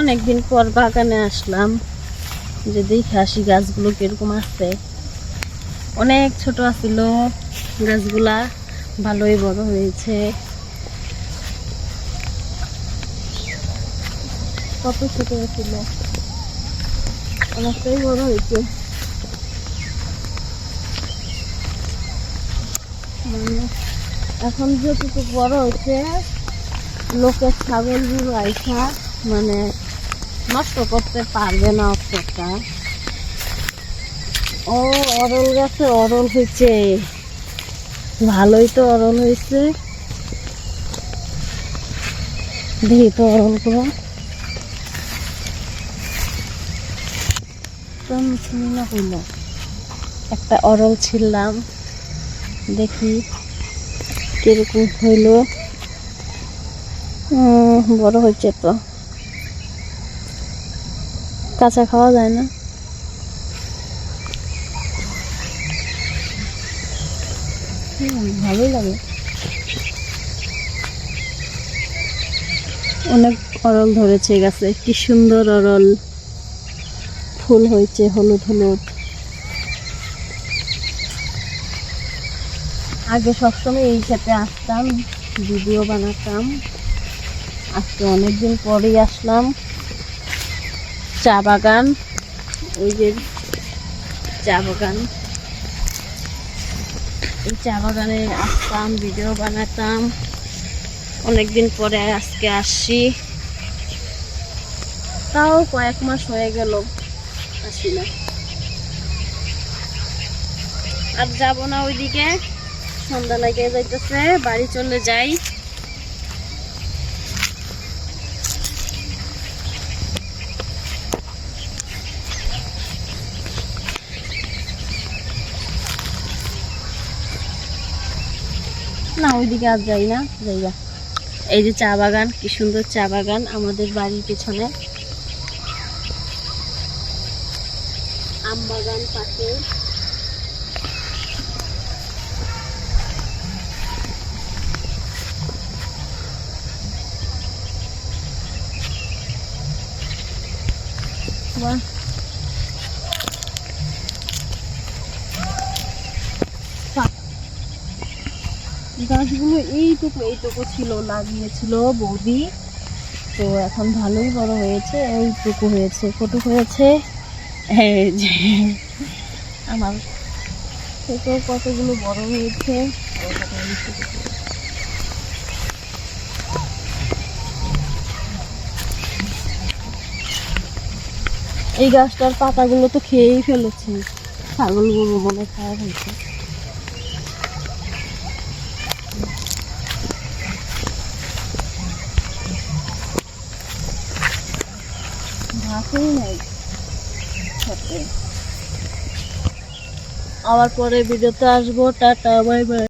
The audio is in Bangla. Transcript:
অনেকদিন পর বাগানে আসলাম, যে দেখে আসি গাছগুলো কিরকম আছে। অনেক ছোট আছিল গাছগুলা, ভালোই বড় হয়েছে। কত ছোট ছিল, অনেকটাই বড় হয়েছে। এখন যেটুকু বড় হয়েছে, লোকের ছাগলগুলো আইসা মানে নষ্ট করতে পারবে না অতটা। ও অরল গাছে অরল হয়েছে, ভালোই তো অরল হয়েছে। দেখি তো অরল গুলো, একটা অরল ছিলাম, দেখি কিরকম হইল। বড় হয়েছে তো, কাঁচা খাওয়া যায় না। ভালোই লাগে। অনেক অরল ধরেছে গাছে, কি সুন্দর অরল ফুল হয়েছে, হলুদ হলুদ। আগে সবসময় এই খেতে আসতাম, ভিডিও বানাতাম। আজকে অনেকদিন পরেই আসলাম। চা বাগান, এই যে চা বাগান, এই চা বাগানে আসতাম, ভিডিও বানাতাম। অনেকদিন পরে আজকে আসছি, তাও কয়েক মাস হয়ে গেল আসি না। আর যাব না ওইদিকে, সন্ধ্যা লেগে যাইতেছে, বাড়ি চলে যাই। না ওইদিকে আর যাই না, যাইবা। এই যে চা বাগান, কি সুন্দর চা বাগান আমাদের বাড়ির পেছনে। আম বাগান পাশে। গাছগুলো এইটুকু ছিল, লাগিয়েছিল বৌদি, তো এখন ভালোই বড় হয়েছে। এইটুকু হয়েছে, কটুক হয়েছে। এই যে আমার থেকেও কতগুলো বড় হয়েছে। এই গাছটার পাতাগুলো তো খেয়েই ফেলেছে, ছাগল গরু বলে খাওয়া হয়েছে। ঘাসই নাই। আবার পরে ভিডিওতে আসবো। Tata, bye bye.